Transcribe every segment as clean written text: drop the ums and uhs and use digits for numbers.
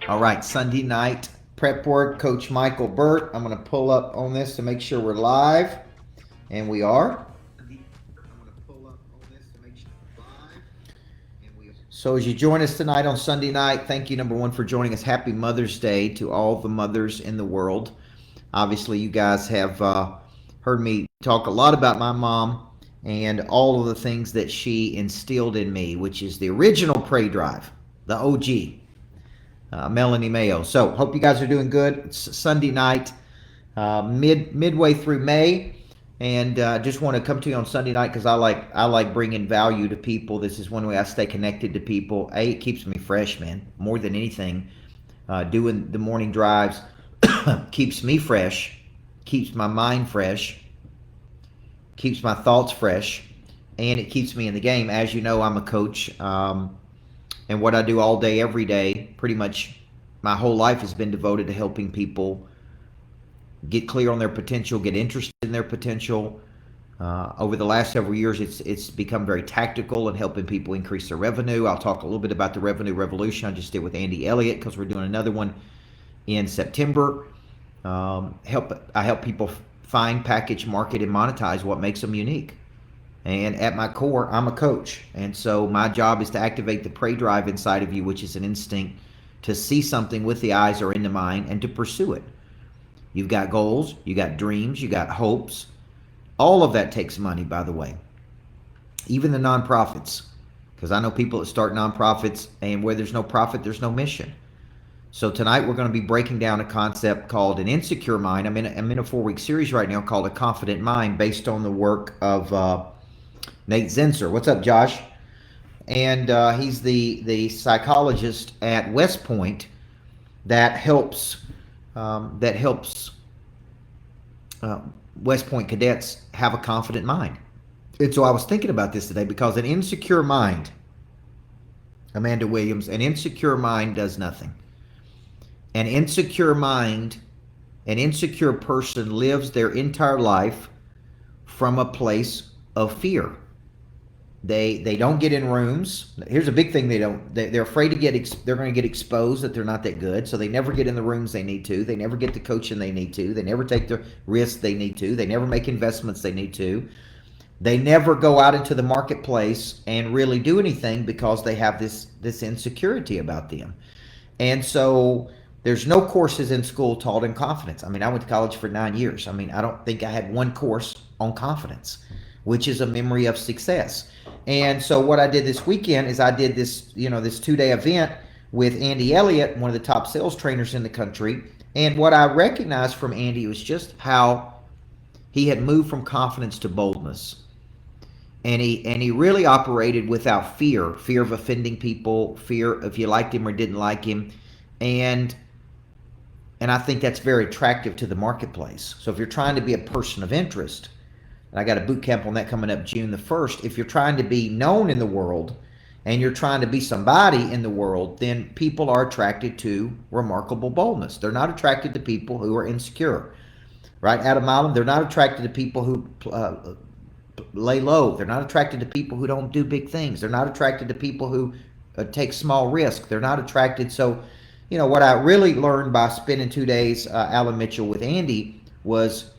All right, Sunday night prep work, Coach Micheal Burt. I'm going to pull up on this to make sure we're live, and we are. So as you join us tonight on Sunday night, thank you, number one, for joining us. Happy Mother's Day to all the mothers in the world. Obviously, you guys have heard me talk a lot about my mom and all of the things that she instilled in me, which is the original Prey Drive, the OG. Melanie Mayo. So hope you guys are doing good. It's Sunday night, midway through May, and just want to come to you on Sunday night because I like bringing value to people. This is one way I stay connected to people. It keeps me fresh, man. More than anything, doing the morning drives keeps me fresh, keeps my mind fresh, keeps my thoughts fresh, and it keeps me in the game. As you know, I'm a coach. And what I do all day, every day, pretty much my whole life has been devoted to helping people get clear on their potential, get interested in their potential. Over the last several years, it's become very tactical and helping people increase their revenue. I'll talk a little bit about the revenue revolution I just did with Andy Elliott because we're doing another one in September. I help people find, package, market, and monetize what makes them unique. And at my core, I'm a coach. And so my job is to activate the prey drive inside of you, which is an instinct to see something with the eyes or in the mind and to pursue it. You've got goals, you got dreams, you got hopes. All of that takes money, by the way. Even the nonprofits. Because I know people that start nonprofits, and where there's no profit, there's no mission. So tonight we're going to be breaking down a concept called an insecure mind. I'm in a 4-week series right now called A Confident Mind, based on the work of Nate Zinser. What's up, Josh? And he's the psychologist at West Point that helps West Point cadets have a confident mind. And so I was thinking about this today because an insecure mind, Amanda Williams, an insecure mind does nothing. An insecure mind, an insecure person lives their entire life from a place of fear. They don't get in rooms. Here's a big thing they're afraid to they're going to get exposed that they're not that good. So they never get in the rooms they need to. They never get the coaching they need to. They never take the risks they need to. They never make investments they need to. They never go out into the marketplace and really do anything because they have this insecurity about them. And so there's no courses in school taught in confidence. I mean, I went to college for 9 years. I mean, I don't think I had one course on confidence, which is a memory of success. And so what I did this weekend is I did this 2-day event with Andy Elliott, one of the top sales trainers in the country. And what I recognized from Andy was just how he had moved from confidence to boldness. And he really operated without fear of offending people, fear if you liked him or didn't like him. And I think that's very attractive to the marketplace. So if you're trying to be a person of interest, and I got a boot camp on that coming up June the 1st. If you're trying to be known in the world and you're trying to be somebody in the world, then people are attracted to remarkable boldness. They're not attracted to people who are insecure, right? Adam Milam, they're not attracted to people who lay low. They're not attracted to people who don't do big things. They're not attracted to people who take small risks. They're not attracted. So, what I really learned by spending 2 days, Alan Mitchell, with Andy was,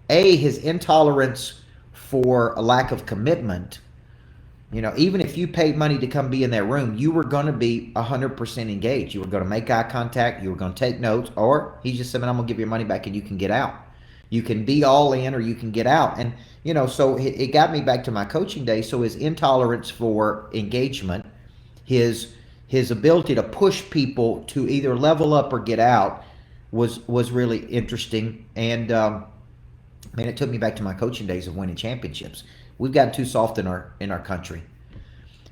his intolerance for a lack of commitment. Even if you paid money to come be in that room, you were going to be 100% engaged. You were going to make eye contact. You were going to take notes. Or he just said, "Man, I'm going to give you your money back and you can get out. You can be all in or you can get out." And, so it got me back to my coaching days. So his intolerance for engagement, his ability to push people to either level up or get out was really interesting. And, man, it took me back to my coaching days of winning championships. We've gotten too soft in our country.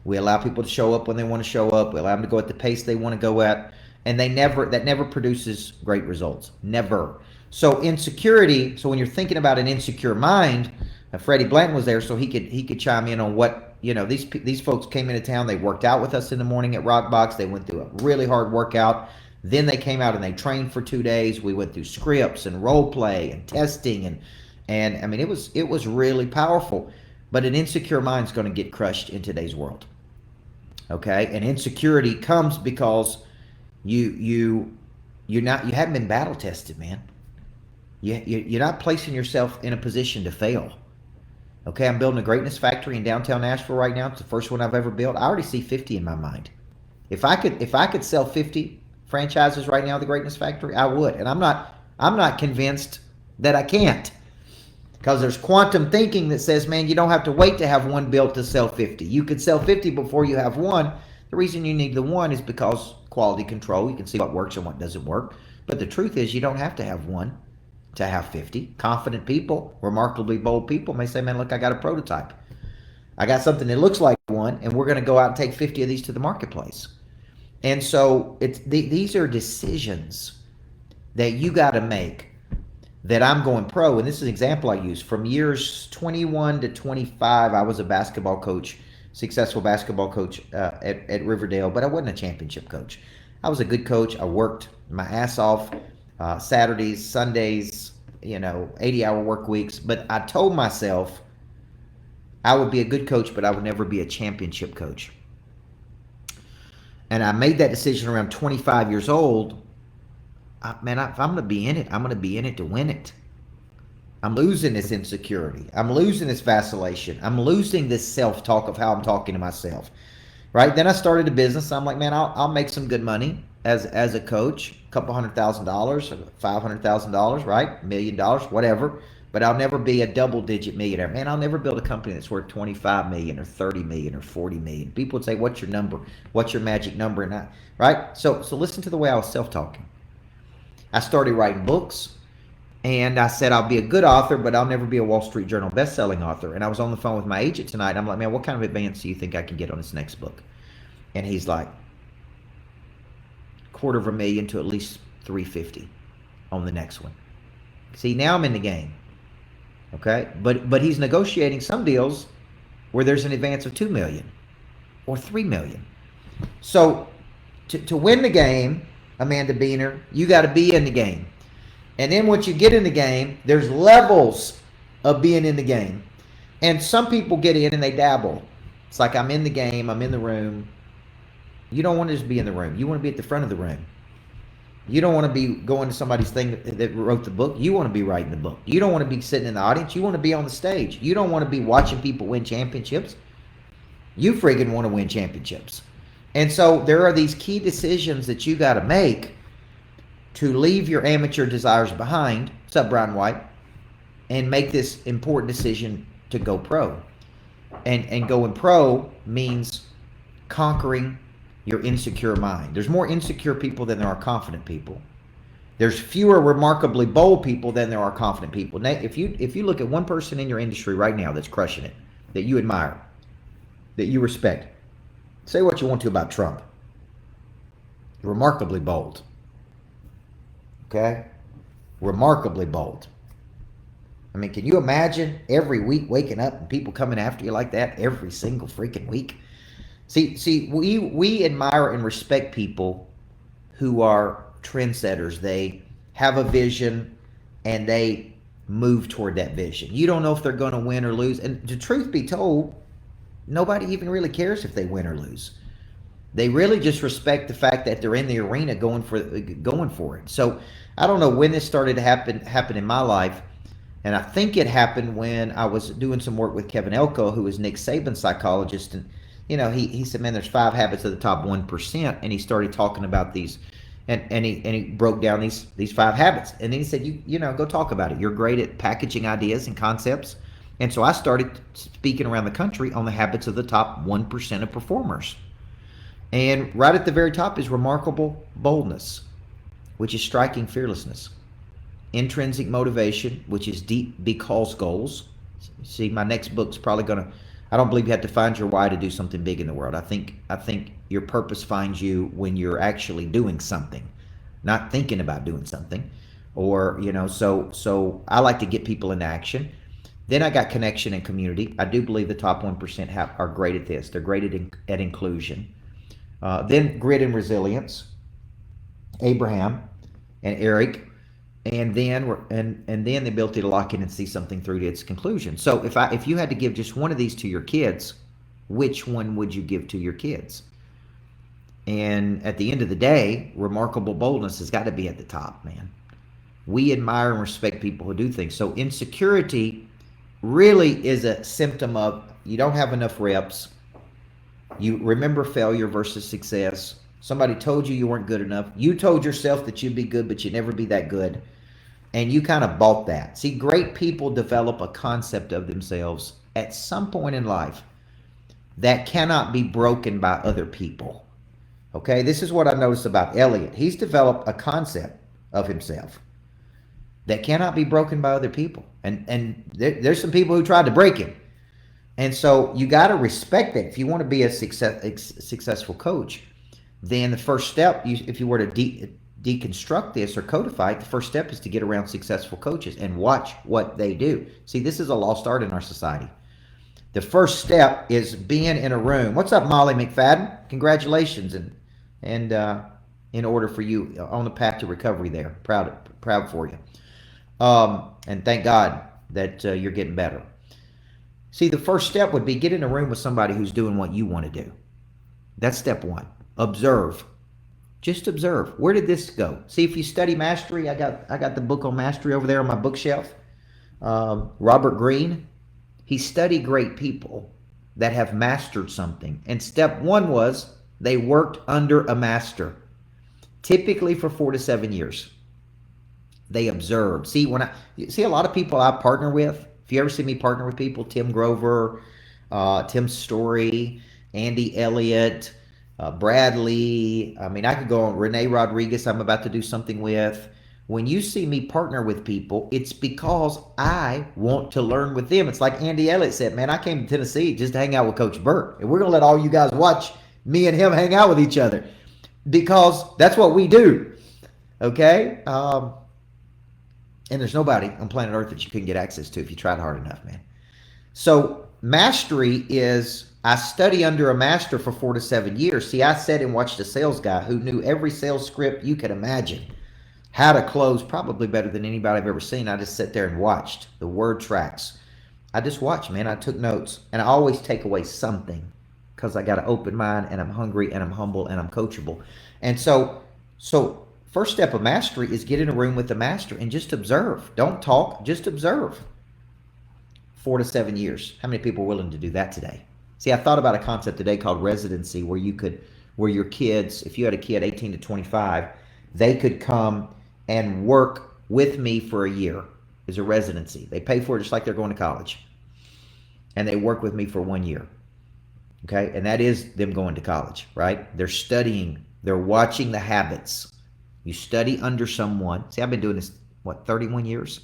We allow people to show up when they want to show up. We allow them to go at the pace they want to go at, and that never produces great results. Never. So insecurity. So when you're thinking about an insecure mind, Freddie Blanton was there, so he could chime in on what these folks came into town. They worked out with us in the morning at Rockbox. They went through a really hard workout. Then they came out and they trained for 2 days. We went through scripts and role play and testing and I mean, it was really powerful. But an insecure mind is going to get crushed in today's world. Okay? And insecurity comes because You haven't been battle tested, man. You're not placing yourself in a position to fail. Okay, I'm building a greatness factory in downtown Nashville right now. It's the first one I've ever built. I already see 50 in my mind. If I could sell 50 franchises right now, the greatness factory, I would. And I'm not convinced that I can't. Because there's quantum thinking that says, man, you don't have to wait to have one built to sell 50. You could sell 50 before you have one. The reason you need the one is because quality control. You can see what works and what doesn't work. But the truth is, you don't have to have one to have 50. Confident people, remarkably bold people may say, man, look, I got a prototype. I got something that looks like one, and we're going to go out and take 50 of these to the marketplace. And so these are decisions that you got to make. That I'm going pro, and this is an example I use. From years 21 to 25, I was a basketball coach, successful basketball coach at Riverdale, but I wasn't a championship coach. I was a good coach. I worked my ass off Saturdays, Sundays, 80-hour work weeks. But I told myself I would be a good coach, but I would never be a championship coach. And I made that decision around 25 years old. Man, if I'm going to be in it, I'm going to be in it to win it. I'm losing this insecurity. I'm losing this vacillation. I'm losing this self-talk of how I'm talking to myself, right? Then I started a business. I'm like, man, I'll make some good money as a coach, a couple $100,000, $500,000, right? $1 million, whatever. But I'll never be a double-digit millionaire. Man, I'll never build a company that's worth 25 million or 30 million or 40 million. People would say, what's your number? What's your magic number? And right? So listen to the way I was self-talking. I started writing books, and I said I'll be a good author, but I'll never be a Wall Street Journal best-selling author. And I was on the phone with my agent tonight, and I'm like, man, what kind of advance do you think I can get on this next book? And he's like, $250,000 to at least $350,000 on the next one. See, now I'm in the game, okay? But he's negotiating some deals where there's an advance of $2 million or $3 million. So to win the game, Amanda Beener, you got to be in the game. And then once you get in the game, there's levels of being in the game. And some people get in and they dabble. It's like, I'm in the game, I'm in the room. You don't want to just be in the room. You want to be at the front of the room. You don't want to be going to somebody's thing that wrote the book. You want to be writing the book. You don't want to be sitting in the audience. You want to be on the stage. You don't want to be watching people win championships. You friggin' want to win championships. And so there are these key decisions that you got to make to leave your amateur desires behind, what's up, Brian White, and make this important decision to go pro. And going pro means conquering your insecure mind. There's more insecure people than there are confident people. There's fewer remarkably bold people than there are confident people. Now, if you look at one person in your industry right now that's crushing it, that you admire, that you respect, say what you want to about Trump. Remarkably bold. Okay? Remarkably bold. I mean, can you imagine every week waking up and people coming after you like that every single freaking week? See, we admire and respect people who are trendsetters. They have a vision and they move toward that vision. You don't know if they're going to win or lose. And the truth be told, nobody even really cares if they win or lose. They really just respect the fact that they're in the arena going for it. So I don't know when this started to happen in my life, and I think it happened when I was doing some work with Kevin Elko, who is Nick Saban's psychologist, and he said, man, there's 5 habits of the top 1%, and he started talking about these, and he broke down these 5 habits, and then he said, you go talk about it. You're great at packaging ideas and concepts. And so I started speaking around the country on the habits of the top 1% of performers. And right at the very top is remarkable boldness, which is striking fearlessness. Intrinsic motivation, which is deep because goals. See, my next book's probably I don't believe you have to find your why to do something big in the world. I think your purpose finds you when you're actually doing something, not thinking about doing something. Or, so I like to get people into action. Then I got connection and community. I do believe the top 1% are great at this. They're great at inclusion. Then grit and resilience. Abraham and Eric, and then the ability to lock in and see something through to its conclusion. So if you had to give just one of these to your kids, which one would you give to your kids? And at the end of the day, remarkable boldness has got to be at the top, man. We admire and respect people who do things. So insecurity really is a symptom of you don't have enough reps. You remember failure versus success. Somebody told you weren't good enough. You told yourself that you'd be good, but you'd never be that good. And you kind of bought that. See, great people develop a concept of themselves at some point in life that cannot be broken by other people. Okay, this is what I noticed about Elliot. He's developed a concept of himself that cannot be broken by other people. And there's some people who tried to break him. And so you got to respect that. If you want to be a successful coach, then the first step, if you were to deconstruct this or codify it, the first step is to get around successful coaches and watch what they do. See, this is a lost art in our society. The first step is being in a room. What's up, Molly McFadden? Congratulations, and in order for you on the path to recovery there. Proud for you. And thank God that you're getting better. See, the first step would be get in a room with somebody who's doing what you want to do. That's step one. Observe. Just observe. Where did this go? See, if you study mastery, I got the book on mastery over there on my bookshelf. Robert Greene, he studied great people that have mastered something. And step one was they worked under a master, typically for 4 to 7 years. They observed. See, a lot of people I partner with, if you ever see me partner with people, Tim Grover, Tim Story, Andy Elliott, Bradley, I mean, I could go on, Renee Rodriguez, I'm about to do something with. When you see me partner with people, it's because I want to learn with them. It's like Andy Elliott said, man, I came to Tennessee just to hang out with Coach Burt. And we're going to let all you guys watch me and him hang out with each other because that's what we do. Okay? And there's nobody on planet Earth that you couldn't get access to if you tried hard enough, man. So mastery is, I study under a master for 4 to 7 years. See, I sat and watched a sales guy who knew every sales script you could imagine. How to close probably better than anybody I've ever seen. I just sat there and watched the word tracks. I just watched, man. I took notes. And I always take away something because I got an open mind and I'm hungry and I'm humble and I'm coachable. And so first step of mastery is get in a room with the master and just observe. Don't talk, just observe. 4 to 7 years. How many people are willing to do that today? See, I thought about a concept today called residency where your kids, if you had a kid 18 to 25, they could come and work with me for a year as a residency. They pay for it just like they're going to college. And they work with me for 1 year. Okay? And that is them going to college, right? They're studying. They're watching the habits. You study under someone. See, I've been doing this, 31 years?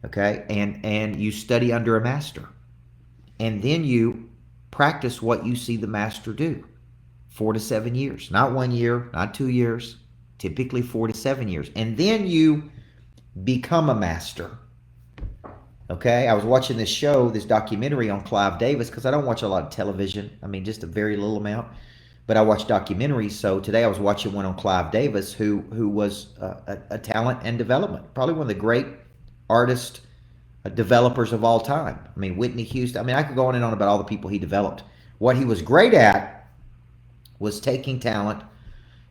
Okay? And you study under a master. And then you practice what you see the master do. 4 to 7 years. Not 1 year, not 2 years. Typically 4 to 7 years. And then you become a master. Okay? I was watching this show, this documentary on Clive Davis, because I don't watch a lot of television. I mean, just a very little amount. But I watch documentaries. So today I was watching one on Clive Davis, who was a talent and development. Probably one of the great artist developers of all time. I mean, Whitney Houston. I mean, I could go on and on about all the people he developed. What he was great at was taking talent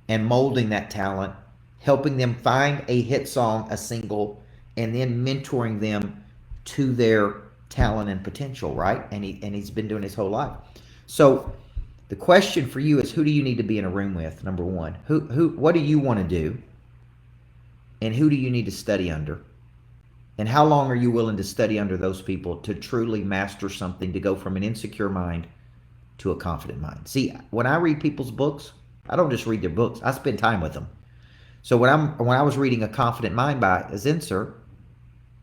and molding that talent, helping them find a hit song, a single, and then mentoring them to their talent and potential, right? And he's been doing his whole life. So the question for you is, who do you need to be in a room with? Number one, what do you want to do? And who do you need to study under? And how long are you willing to study under those people to truly master something, to go from an insecure mind to a confident mind? See, when I read people's books, I don't just read their books. I spend time with them. So when I was reading A Confident Mind by Zinser,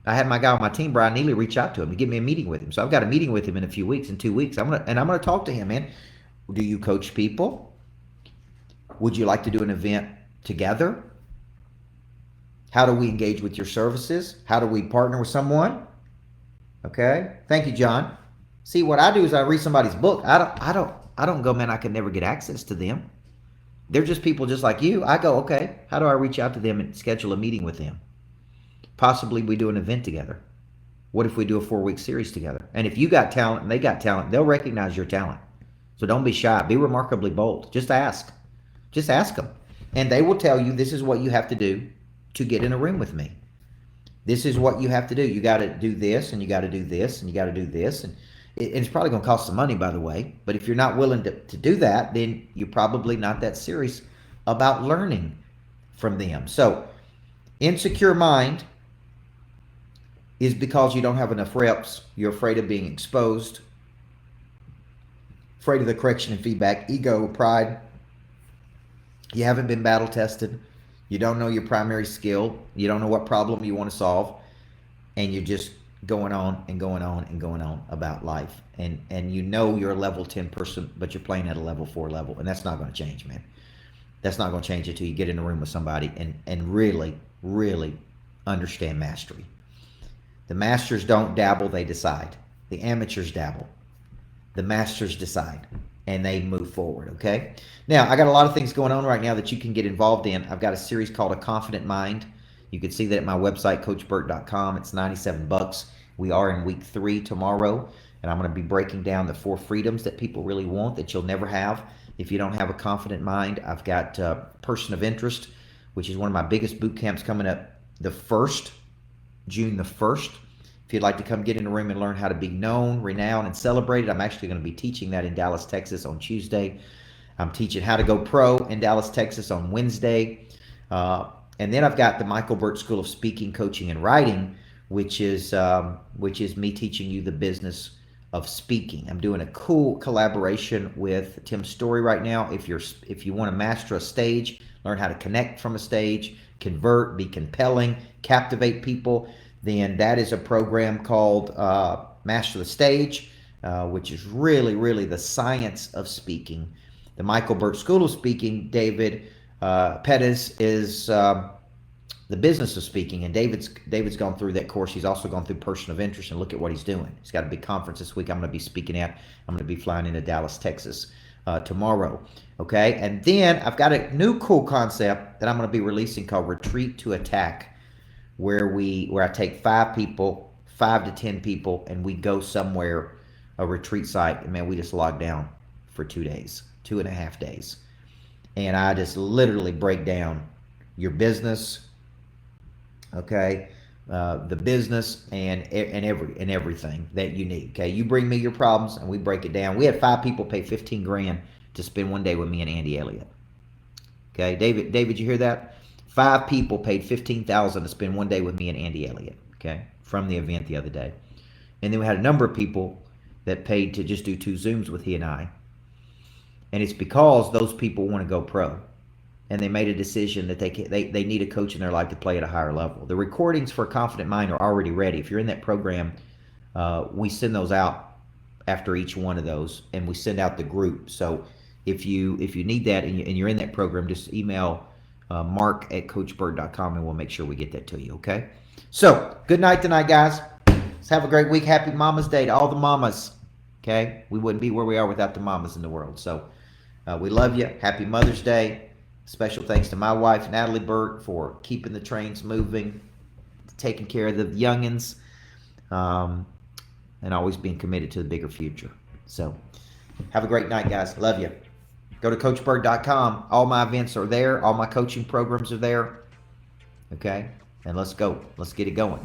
I had my guy on my team, Brian Neely, reach out to him to give me a meeting with him. So I've got a meeting with him in a few weeks, in 2 weeks. I'm gonna talk to him, man. Do you coach people? Would you like to do an event together? How do we engage with your services? How do we partner with someone? Okay. Thank you, John. See, what I do is I read somebody's book. I don't go, man, I can never get access to them. They're just people just like you. I go, okay, how do I reach out to them and schedule a meeting with them? Possibly we do an event together. What if we do a 4-week series together? And if you got talent and they got talent, they'll recognize your talent. So don't be shy. Be remarkably bold. Just ask. Just ask them. And they will tell you this is what you have to do to get in a room with me. This is what you have to do. You got to do this, and you got to do this, and you got to do this. And it's probably going to cost some money, by the way. But if you're not willing to do that, then you're probably not that serious about learning from them. So, insecure mind is because you don't have enough reps. You're afraid of being exposed, afraid of the correction and feedback, ego, pride. You haven't been battle tested. You don't know your primary skill. You don't know what problem you want to solve. And you're just going on and going on and going on about life. And you know you're a level 10 person, but you're playing at a level 4 level. And that's not going to change, man. That's not going to change until you get in a room with somebody and really, really understand mastery. The masters don't dabble, they decide. The amateurs dabble. The masters decide. And they move forward, okay? Now, I got a lot of things going on right now that you can get involved in. I've got a series called A Confident Mind. You can see that at my website, CoachBurt.com. It's $97. We are in week 3 tomorrow, and I'm going to be breaking down the 4 freedoms that people really want that you'll never have if you don't have a confident mind. I've got Person of Interest, which is one of my biggest boot camps coming up June the 1st. If you'd like to come get in the room and learn how to be known, renowned, and celebrated, I'm actually going to be teaching that in Dallas, Texas on Tuesday. I'm teaching how to go pro in Dallas, Texas on Wednesday. And then I've got the Micheal Burt School of Speaking, Coaching, and Writing, which is me teaching you the business of speaking. I'm doing a cool collaboration with Tim Story right now. If you want to master a stage, learn how to connect from a stage, convert, be compelling, captivate people, then that is a program called Master the Stage, which is really, really the science of speaking. The Micheal Burt School of Speaking, David Pettis, is the business of speaking, and David's gone through that course. He's also gone through Person of Interest, and look at what he's doing. He's got a big conference this week I'm going to be speaking at. I'm going to be flying into Dallas, Texas tomorrow. Okay, and then I've got a new cool concept that I'm going to be releasing called Retreat to Attack, where I take 5 people, 5 to 10 people, and we go somewhere, a retreat site, and man, we just log down for 2 days, 2.5 days. And I just literally break down your business, okay, the business and everything that you need. Okay, you bring me your problems, and we break it down. We had 5 people pay $15,000 to spend 1 day with me and Andy Elliott. Okay, David, you hear that? 5 people paid $15,000 to spend 1 day with me and Andy Elliott. Okay, from the event the other day, and then we had a number of people that paid to just do 2 Zooms with he and I. And it's because those people want to go pro, and they made a decision that they need a coach in their life to play at a higher level. The recordings for Confident Mind are already ready. If you're in that program, we send those out after each one of those, and we send out the group. So if you need that and you're in that program, just email mark@coachburt.com, and we'll make sure we get that to you. Okay. So good night tonight, guys. Let's have a great week. Happy Mama's Day to all the mamas. Okay, we wouldn't be where we are without the mamas in the world. So we love you. Happy Mother's Day. Special thanks to my wife, Natalie Burt, for keeping the trains moving, taking care of the youngins, and always being committed to the bigger future. So have a great night, guys. Love you. Go to CoachBurt.com. All my events are there. All my coaching programs are there. Okay? And let's go. Let's get it going.